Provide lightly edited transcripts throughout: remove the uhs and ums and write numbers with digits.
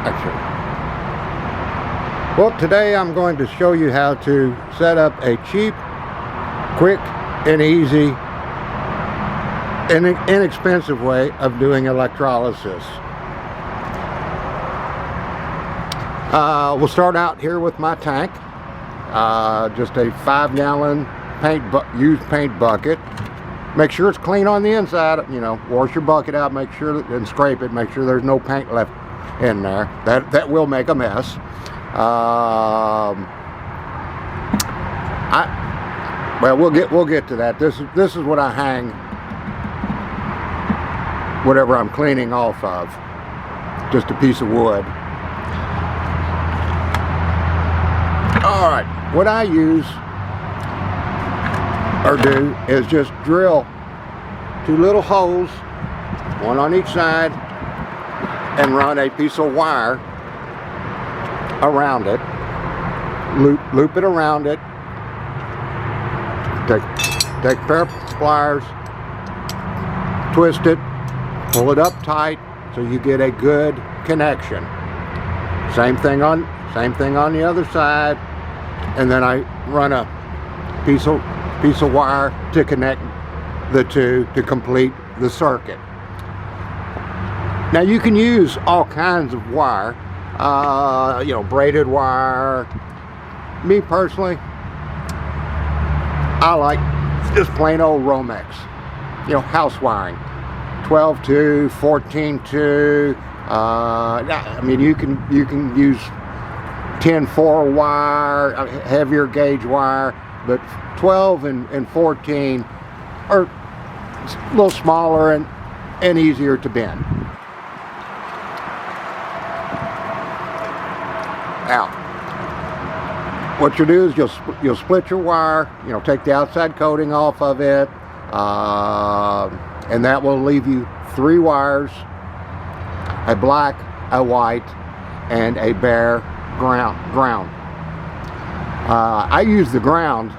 Actually, well, today I'm going to show you how to set up a cheap, quick, and easy, and inexpensive way of doing electrolysis. We'll start out here with my tank. Just a 5-gallon used paint bucket. Make sure it's clean on the inside. You know, wash your bucket out, make sure that, and scrape it. Make sure there's no paint left in there. That will make a mess. Well, we'll get to that. This is what I hang whatever I'm cleaning off of. Just a piece of wood. All right, what I use or do is just drill 2 little holes, one on each side, and run a piece of wire around it. Loop it around it. Take a pair of pliers, twist it, pull it up tight so you get a good connection. Same thing on the other side, and then I run a piece of wire to connect the two to complete the circuit. Now you can use all kinds of wire, you know, braided wire. Me personally, I like just plain old Romex, you know, house wiring, 12-2, 14-2. I mean, you can use 10-4 wire, heavier gauge wire, but 12 and 14 are a little smaller and easier to bend. Now, what you do is you'll split your wire, you know, take the outside coating off of it, and that will leave you 3 wires, a black, a white, and a bare ground. I use the ground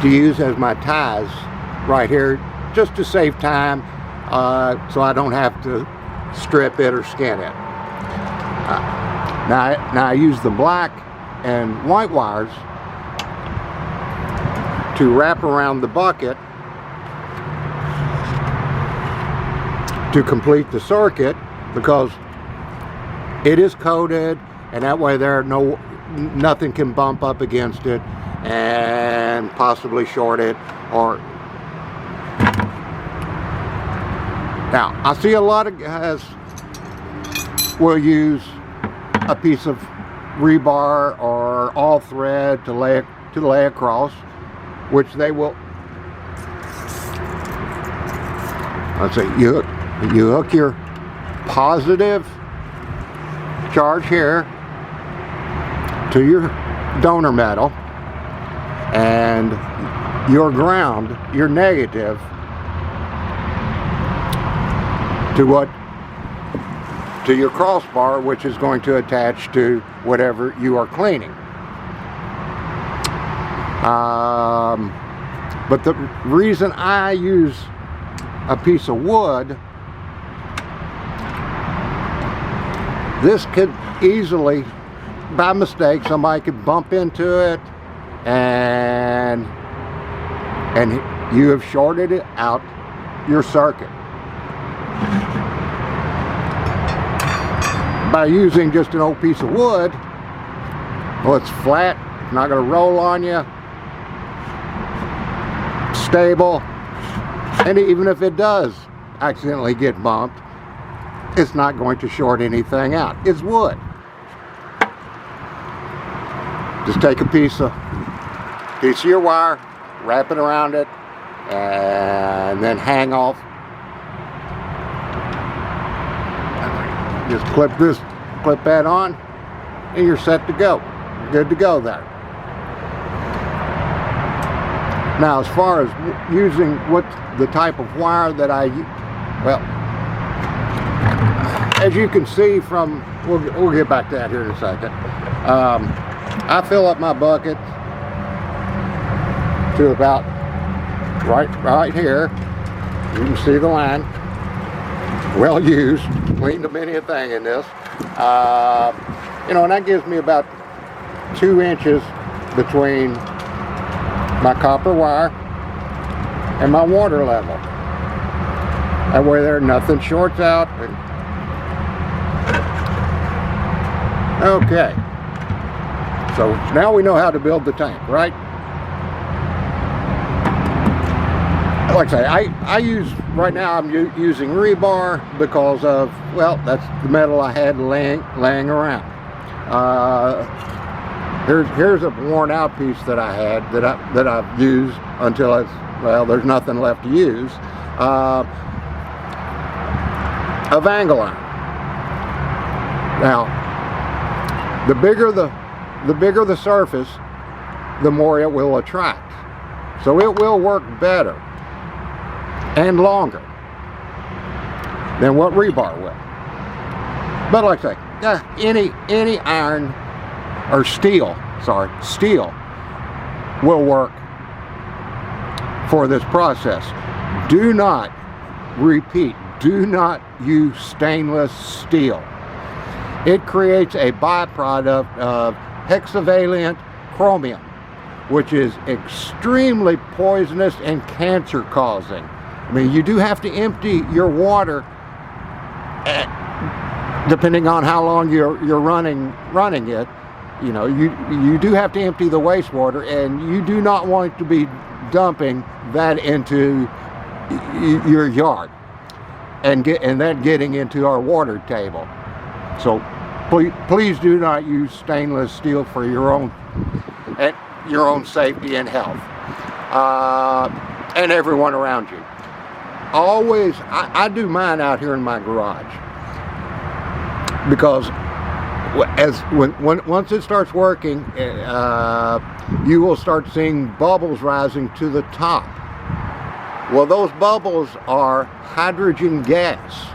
to use as my ties right here, just to save time, so I don't have to strip it or skin it. Now I use the black and white wires to wrap around the bucket to complete the circuit, because it is coated, and that way nothing can bump up against it and possibly short it. Or now I see a lot of guys will use a piece of rebar or all thread to lay across, which they will. Let's see, you hook your positive charge here to your donor metal, and your ground, your negative, to your crossbar, which is going to attach to whatever you are cleaning. But the reason I use a piece of wood, this could easily, by mistake, somebody could bump into it, and you have shorted it out your circuit. By using just an old piece of wood, well, it's flat, not going to roll on you, stable, and even if it does accidentally get bumped, it's not going to short anything out. It's wood. Just take a piece of your wire, wrap it around it, and then hang off. Just clip that on, and you're set to go. You're good to go there. Now, as far as using what the type of wire that I use, well, as you can see from, we'll get back to that here in a second. I fill up my bucket to about right here. You can see the line. Well used. Cleaned up many a thing in this. You know, and that gives me about 2 inches between my copper wire and my water level. That way there nothing shorts out. Okay, so now we know how to build the tank, right? Like I say, I use, right now I'm using rebar because of, well, that's the metal I had laying around. Here's a worn out piece that I had that I've used until it's, well, there's nothing left to use. Of angle iron. Now, the bigger the surface, the more it will attract. So it will work better and longer than what rebar will. But like I say, any iron or steel will work for this process. Do not, repeat, do not use stainless steel. It creates a byproduct of hexavalent chromium, which is extremely poisonous and cancer causing. I mean, you do have to empty your water depending on how long you're running it. You know, you do have to empty the wastewater, and you do not want to be dumping that into your yard and then getting into our water table. So please do not use stainless steel for your own safety and health, and everyone around you. Always, I do mine out here in my garage, because once it starts working, you will start seeing bubbles rising to the top. Well, those bubbles are hydrogen gas,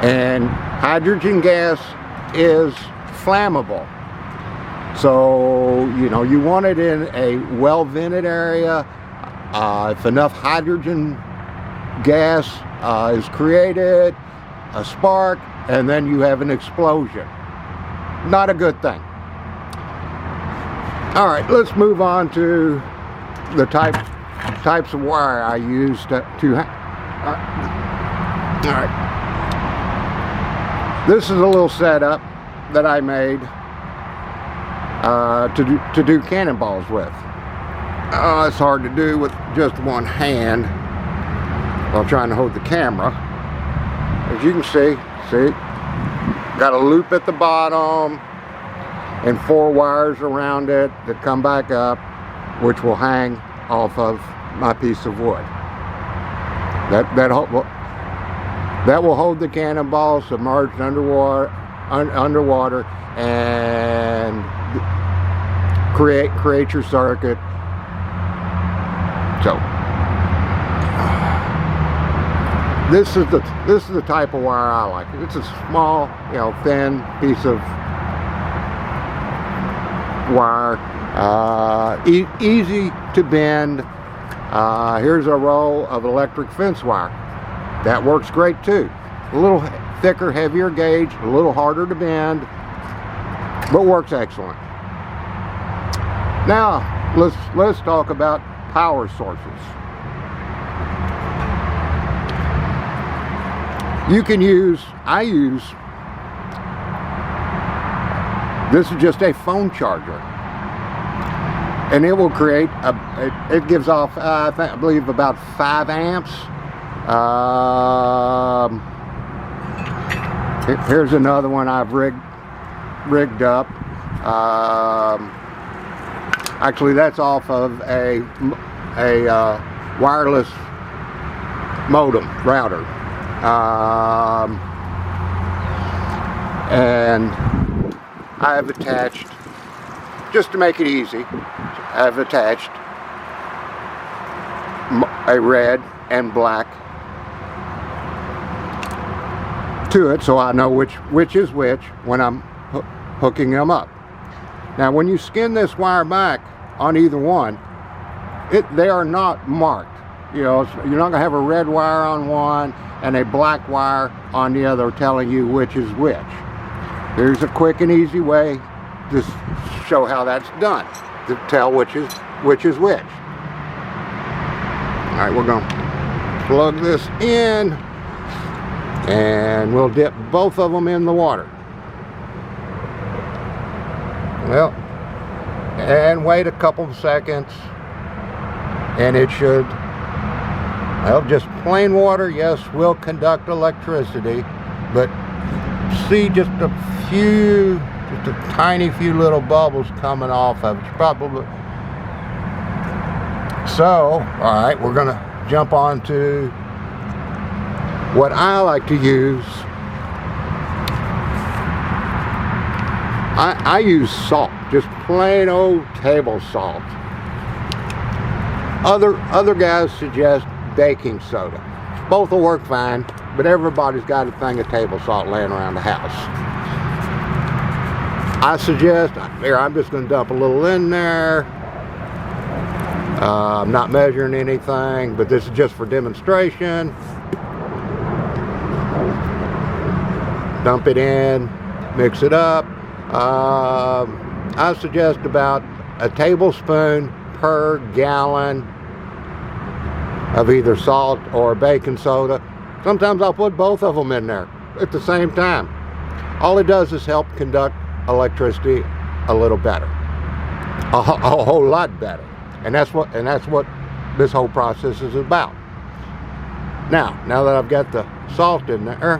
and hydrogen gas is flammable. So, you know, you want it in a well-vented area. If enough hydrogen gas is created, a spark, and then you have an explosion. Not a good thing. All right, let's move on to the types of wire I use to all right. This is a little setup that I made to do cannonballs with. It's hard to do with just one hand while trying to hold the camera. As you can see, got a loop at the bottom and 4 wires around it that come back up, which will hang off of my piece of wood. That will hold the cannonball submerged underwater and create your circuit. So this is the type of wire I like. It's a small, thin piece of wire, easy to bend. Here's a roll of electric fence wire. That works great too. A little thicker, heavier gauge, a little harder to bend, but works excellent. Now let's talk about power sources. This is just a phone charger, and it will create it gives off I believe about 5 amps. Here's another one I've rigged up. Actually, that's off of a wireless modem router, and I have attached, just to make it easy, I've attached a red and black to it, so I know which is which when I'm hooking them up. Now, when you skin this wire back on either one, they are not marked. You're not going to have a red wire on one and a black wire on the other telling you which is which. Here's a quick and easy way to show how that's done, to tell which is which. Alright, we're going to plug this in, and we'll dip both of them in the water. Well, and wait a couple of seconds, and it should, well, just plain water, yes, will conduct electricity, but see just a tiny few little bubbles coming off of it. Probably. So, all right, we're gonna jump on to what I like to use. I use salt, just plain old table salt. Other guys suggest baking soda. Both will work fine, but everybody's got a thing of table salt laying around the house. I suggest, here, I'm just going to dump a little in there. I'm not measuring anything, but this is just for demonstration. Dump it in, mix it up. I suggest about a tablespoon per gallon of either salt or baking soda. Sometimes I'll put both of them in there at the same time. All it does is help conduct electricity a little better, a whole lot better, and that's what this whole process is about. Now that I've got the salt in there,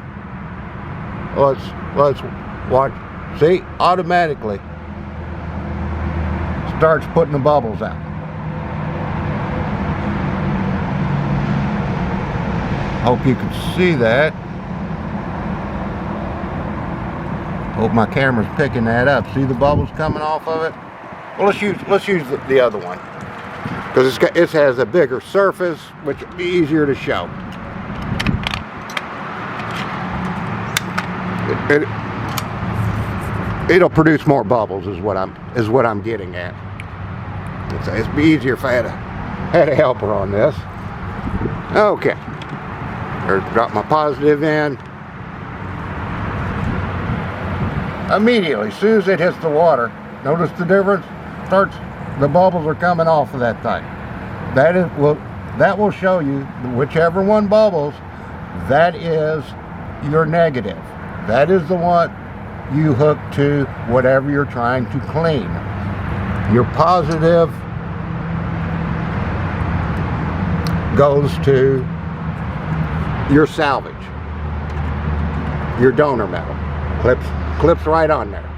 let's watch. See, automatically starts putting the bubbles out. Hope you can see that. Hope my camera's picking that up. See the bubbles coming off of it? Well, let's use the other one, because it has a bigger surface, which will be easier to show. It'll produce more bubbles, is what I'm getting at. It'd be easier if I had a helper on this. Okay. Drop my positive in. Immediately, as soon as it hits the water, notice the difference? The bubbles are coming off of that thing. That will show you whichever one bubbles, that is your negative. That is the one you hook to whatever you're trying to clean. Your positive goes to your salvage, your donor metal. Clips right on there.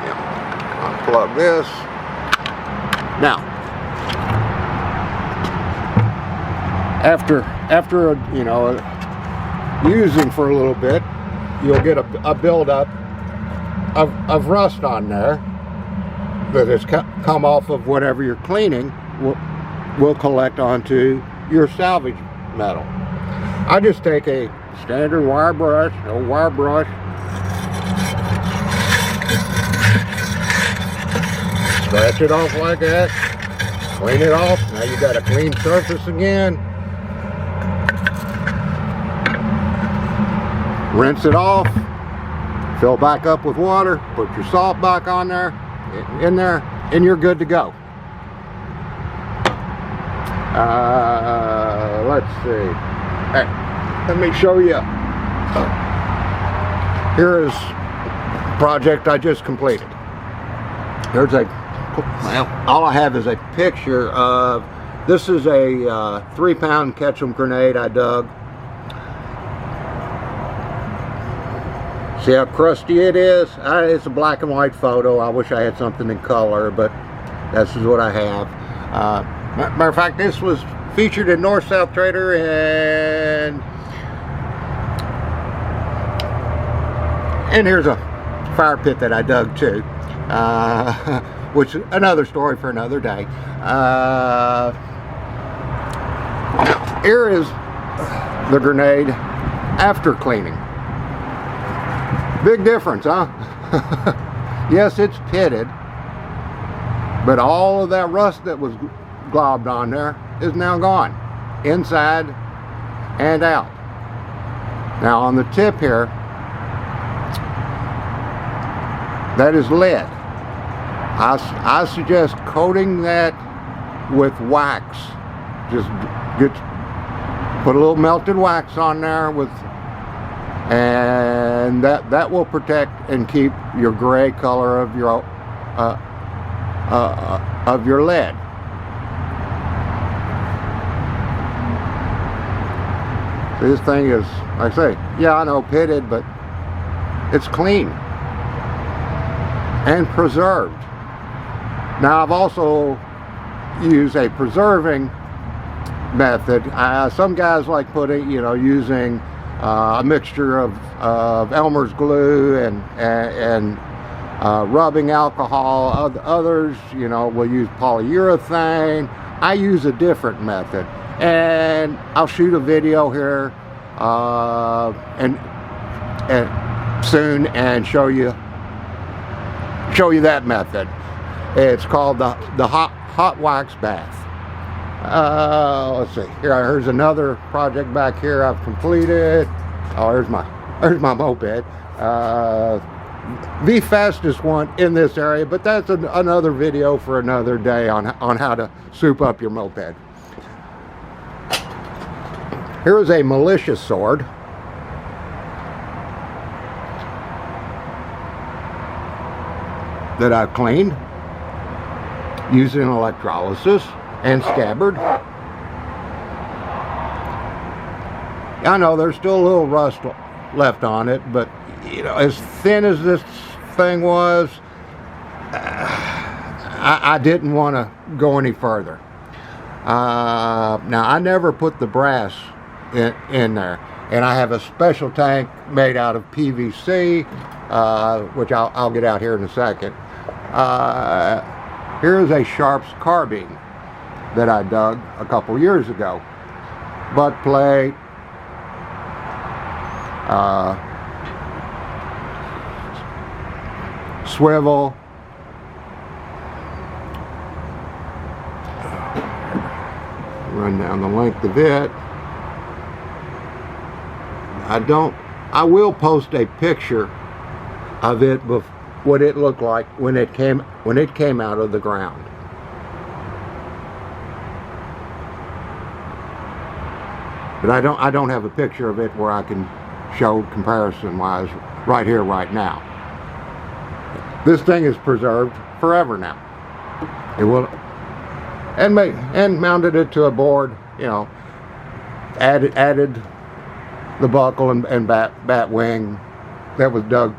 Yeah. Unplug this. Now, after using for a little bit, you'll get a buildup of rust on there that has come off of whatever you're cleaning, will collect onto your salvage metal. I just take a standard wire brush, scratch it off like that, clean it off. Now you got a clean surface again. Rinse it off, fill back up with water, put your salt back on there, in there, and you're good to go. Let's see. Hey, let me show you. Here is a project I just completed. There's all I have is a picture of, this is a 3-pound Ketchum grenade I dug. See how crusty it is? It's a black and white photo. I wish I had something in color, but this is what I have. Matter of fact, this was featured in North-South Trader, and here's a fire pit that I dug too, which is another story for another day. Here is the grenade after cleaning. Big difference, huh? Yes, it's pitted, but all of that rust that was globbed on there is now gone. Inside, and out. Now on the tip here, that is lead. I suggest coating that with wax. Just put a little melted wax on there and that will protect and keep your gray color of your lead. This thing is, like I say, yeah, I know, pitted, but it's clean and preserved. Now I've also used a preserving method. Some guys like using a mixture of Elmer's glue and rubbing alcohol. Others, will use polyurethane. I use a different method, and I'll shoot a video here and soon and show you that method. It's called the hot wax bath. Let's see. Here's another project back here I've completed. Oh, there's my moped. The fastest one in this area, but that's another video for another day on how to soup up your moped. Here is a malicious sword. That I've cleaned using electrolysis and scabbard. I know there's still a little rust left on it, but as thin as this thing was, I didn't want to go any further. Now I never put the brass in there, and I have a special tank made out of PVC, which I'll get out here in a second. Here's a Sharp's carbine that I dug a couple years ago. Butt plate, swivel, run down the length of it. I will post a picture of it what it looked like when it came out of the ground. But I don't have a picture of it where I can show comparison wise right here right now. This thing is preserved forever now. It will, and mounted it to a board, added the buckle and bat wing that was dug.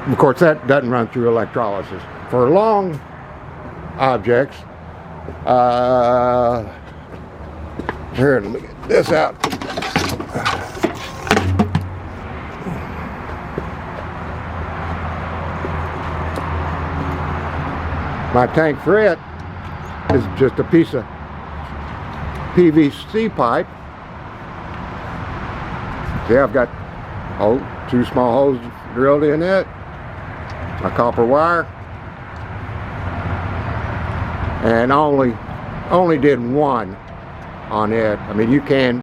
Of course, that doesn't run through electrolysis. For long objects, here, let me get this out. My tank for it is just a piece of PVC pipe. See, I've got two small holes drilled in it, a copper wire, and only did one on it. I mean, you can